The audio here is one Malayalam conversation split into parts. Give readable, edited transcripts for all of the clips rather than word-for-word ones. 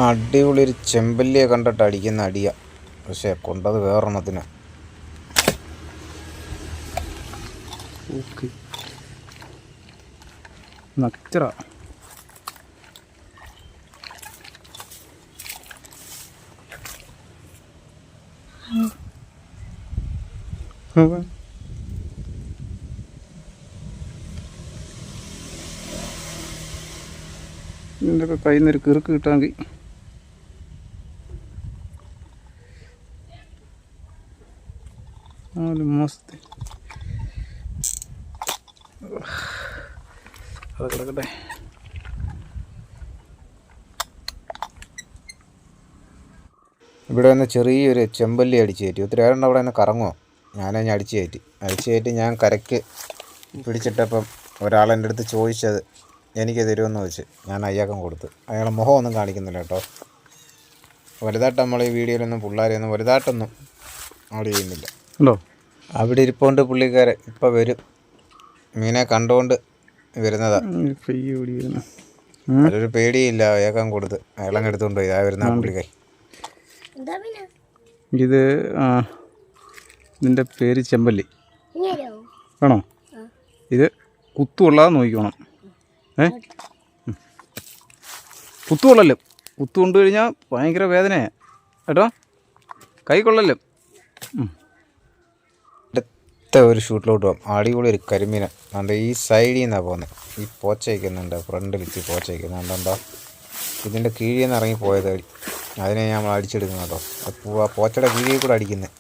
അടിപൊളി ഒരു ചെമ്പല്ലിയെ കണ്ടിട്ട് അടിക്കുന്ന അടിയ. പക്ഷേ കൊണ്ടത് വേറെണ്ണത്തിന്. നച്ചറ ഇതിൻ്റെയൊക്കെ കയ്യിൽ നിന്നൊരു കിറുക്ക് കിട്ടാമെങ്കിൽ മാസത്തെ അത് കിടക്കട്ടെ. ഇവിടെ നിന്ന് ചെറിയൊരു ചെമ്പല്ലി അടിച്ചു കയറ്റി. ഒത്തിരി ഏറെണ്ണം അവിടെ നിന്ന് കറങ്ങുമോ. ഞാനതിന് അടിച്ചു കയറ്റി ഞാൻ കരയ്ക്ക് പിടിച്ചിട്ടപ്പം ഒരാളെൻ്റെ അടുത്ത് ചോദിച്ചത് എനിക്ക് തരുമെന്ന് വെച്ച് ഞാൻ അയ്യാക്കം കൊടുത്ത്. അയാളെ മുഖമൊന്നും കാണിക്കുന്നില്ല കേട്ടോ. വലുതായിട്ട് നമ്മൾ ഈ വീഡിയോയിലൊന്നും പിള്ളേരെയൊന്നും വലുതായിട്ടൊന്നും അവിടെ ചെയ്യുന്നില്ല. ഉണ്ടോ അവിടെ ഇരിപ്പുണ്ട് പുള്ളിക്കാരൻ. ഇപ്പം വരും. മീനെ കണ്ടുകൊണ്ട് വരുന്നതാ. അതൊരു പേടിയില്ല. അയാൾക്കാൻ കൊടുത്ത് അയാളങ്ങ് എടുത്തുകൊണ്ട് പോയി. ആ വരുന്ന പുള്ളിക്കാരൻ. ഇത് ഇതിൻ്റെ പേര് ചെമ്പല്ലി ആണോ? ഇത് കുത്തുകൊള്ളാതെ നോക്കിക്കോണം. കുത്തുകൊള്ളല്ലോ. കുത്തു കൊണ്ടു കഴിഞ്ഞാൽ ഭയങ്കര വേദനയാണ് കേട്ടോ. കൈ കൊള്ളല്ലോ. അടുത്ത ഒരു ഷൂട്ടിലോട്ട് പോകാം. അടിപൊളി ഒരു കരിമീന. അതുകൊണ്ട് ഈ സൈഡിൽ നിന്നാണ് പോകുന്നത്. ഈ പോച്ച വയ്ക്കുന്നുണ്ട്. ഫ്രണ്ടിൽ ഇത്തി പോച്ച വയ്ക്കുന്നുണ്ടോ. ഇതിൻ്റെ കീഴിൽ നിന്ന് ഇറങ്ങി പോയത്. അതിനെ നമ്മൾ അടിച്ചെടുക്കുന്നത് കേട്ടോ. ആ പോച്ചയുടെ കീഴിൽ കൂടെ അടിക്കുന്നത്.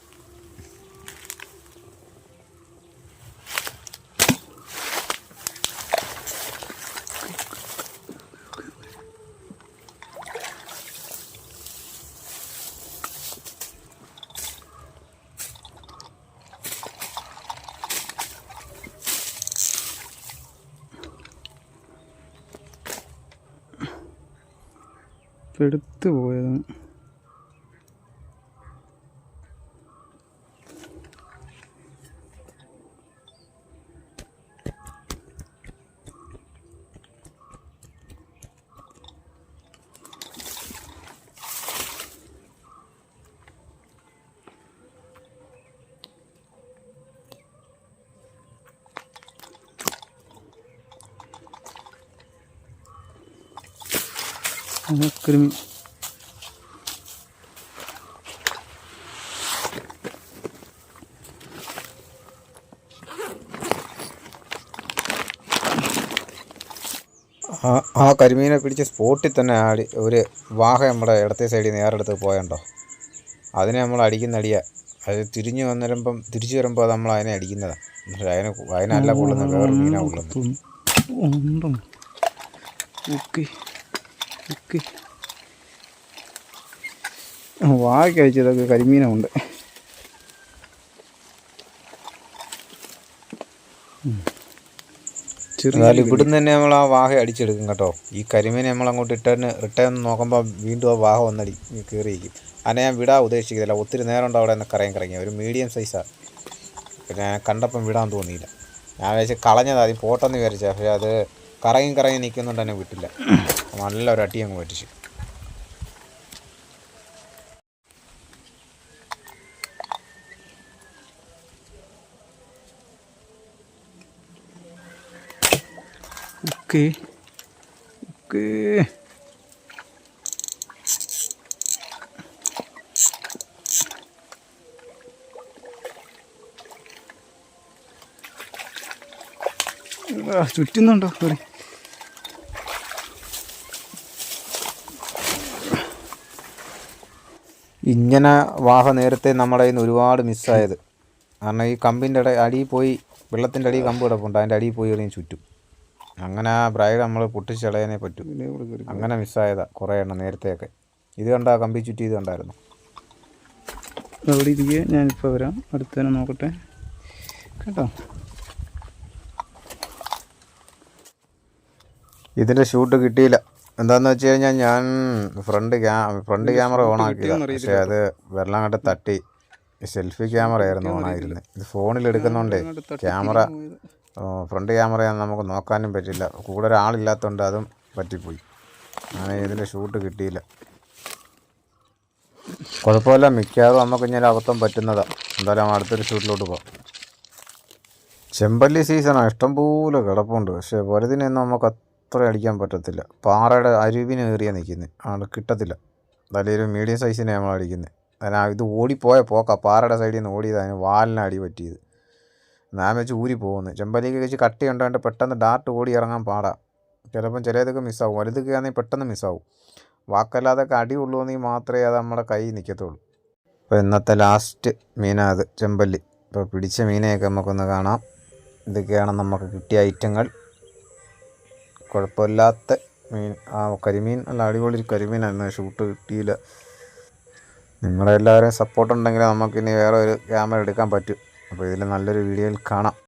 എടുത്തു പോയതാണ്. കൃമി ആ കരിമീനെ പിടിച്ച സ്പോട്ടിൽ തന്നെ ഒരു വാഹ നമ്മുടെ ഇടത്തെ സൈഡിൽ നേരെടുത്ത് പോയണ്ടോ. അതിനെ നമ്മൾ അടിക്കുന്ന അടിയാണ്. അത് തിരിച്ചു വരുമ്പോൾ നമ്മൾ അതിനെ അടിക്കുന്നതാണ്. പക്ഷേ അതിനല്ല കൊള്ളുന്നത്. വേറെ മീനാണ് കൊള്ളുന്നത്. വാഴയ്ക്ക് അയച്ചതൊക്കെ കരിമീനുണ്ട്. എന്നാലും ഇവിടുന്ന് തന്നെ നമ്മൾ ആ വാഹ അടിച്ചെടുക്കും കേട്ടോ. ഈ കരിമീനെ നമ്മൾ അങ്ങോട്ട് റിട്ടേൺ നോക്കുമ്പോൾ വീണ്ടും ആ വാഹ ഒന്നടി കയറിയിരിക്കും. അതിനെ ഞാൻ വിടാൻ ഉദ്ദേശിക്കുന്നില്ല. ഒത്തിരി നേരം ഉണ്ട് അവിടെ നിന്ന് കറങ്ങി ഒരു മീഡിയം സൈസാണ്. പിന്നെ കണ്ടപ്പം വിടാൻ തോന്നിയില്ല. ഞാൻ വിചാരിച്ച് കളഞ്ഞത് ആദ്യം പോട്ടെന്ന് വിചാരിച്ചാൽ. പക്ഷേ അത് കറങ്ങി നിൽക്കുന്നുണ്ട്. തന്നെ വിട്ടില്ല. നല്ലൊരു അടി അങ്ങ് പറ്റിച്ചു. ഓക്കെ ചുറ്റുന്നുണ്ടോ? സോറി. ഇങ്ങനെ വാഹ നേരത്തെ നമ്മുടെ കയ്യിൽ നിന്ന് ഒരുപാട് മിസ്സായത്. കാരണം ഈ കമ്പിൻ്റെ അടിയിൽ പോയി, വെള്ളത്തിൻ്റെ അടിയിൽ കമ്പ് കിടപ്പുണ്ട്. അതിൻ്റെ അടിയിൽ പോയി എറിയും ചുറ്റും. അങ്ങനെ ആ ബ്രൈഡ് നമ്മൾ പൊട്ടിച്ചളയാനേ പറ്റും. അങ്ങനെ മിസ്സായതാണ് കുറേ എണ്ണം നേരത്തെയൊക്കെ. ഇത് കണ്ടാ കമ്പി ചുറ്റി ഇത് കണ്ടായിരുന്നു. അവിടെ ഇരിക്കുക. ഞാനിപ്പോൾ വരാം. അടുത്തന്നെ നോക്കട്ടെ കേട്ടോ. ഇതിൻ്റെ ഷൂട്ട് കിട്ടിയില്ല. എന്താണെന്ന് വെച്ച് കഴിഞ്ഞാൽ ഞാൻ ഫ്രണ്ട് ക്യാമറ ഓണാക്കിയതാണ്. പക്ഷേ അത് വെള്ളം അങ്ങോട്ട് തട്ടി. സെൽഫി ക്യാമറ ആയിരുന്നു ഓണായിരുന്നത്. ഇത് ഫോണിൽ എടുക്കുന്നതുകൊണ്ടേ ഫ്രണ്ട് ക്യാമറയാണെന്ന് നമുക്ക് നോക്കാനും പറ്റില്ല. കൂടെ ഒരാളില്ലാത്തതുകൊണ്ട് അതും പറ്റിപ്പോയി. അങ്ങനെ ഇതിൻ്റെ ഷൂട്ട് കിട്ടിയില്ല. കുഴപ്പമില്ല, മിക്കവാറും നമുക്ക് ഇങ്ങനെ അബദ്ധം പറ്റുന്നതാണ്. എന്തായാലും അടുത്തൊരു ഷൂട്ടിലോട്ട് പോകാം. ചെമ്പല്ലി സീസണാണ്, ഇഷ്ടംപോലെ കിടപ്പുണ്ട്. പക്ഷേ വലുതിനൊന്നും നമുക്ക് അത്ര അടിക്കാൻ പറ്റത്തില്ല. പാറയുടെ അരുവിന് കയറിയാണ് നിൽക്കുന്നത്, ആണ് കിട്ടത്തില്ല. എന്തായാലും ഒരു മീഡിയം സൈസിനെ നമ്മൾ അടിക്കുന്നത്. കാരണം ഇത് ഓടിപ്പോയ പോക്കാ, പാറയുടെ സൈഡിൽ നിന്ന് ഓടിയത്, അതിന് വാലിന് അടി പറ്റിയത്. ഞാൻ വെച്ച് ഊരി പോകുന്നു. ചെമ്പല്ലിക്ക് വെച്ച് കട്ടി ഉണ്ടായിട്ട് പെട്ടെന്ന് ഡാർട്ട് ഓടി ഇറങ്ങാൻ പാടാം. ചിലപ്പം ചിലതൊക്കെ മിസ്സാവും, വലുതൊക്കെ ആണെങ്കിൽ പെട്ടെന്ന് മിസ്സാവും. വാക്കല്ലാതൊക്കെ അടി കൊള്ളുമെങ്കിൽ മാത്രമേ അത് നമ്മുടെ കൈ നിൽക്കത്തുള്ളൂ. അപ്പോൾ ഇന്നത്തെ ലാസ്റ്റ് മീനാണ് അത്, ചെമ്പല്ലി. ഇപ്പോൾ പിടിച്ച മീനെയൊക്കെ നമുക്കൊന്ന് കാണാം. ഇതൊക്കെയാണ് നമുക്ക് കിട്ടിയ ഐറ്റങ്ങൾ. കുഴപ്പമില്ലാത്ത മീൻ. കരിമീൻ നല്ല അടിപൊളി കരിമീനായിരുന്നു. ഷൂട്ട് കിട്ടിയില്ല. നിങ്ങളെല്ലാവരും സപ്പോർട്ട് ഉണ്ടെങ്കിൽ നമുക്കിനി വേറെ ഒരു ക്യാമറ എടുക്കാൻ പറ്റും. അപ്പോൾ ഇതിൽ നല്ലൊരു വീഡിയോയിൽ കാണാം.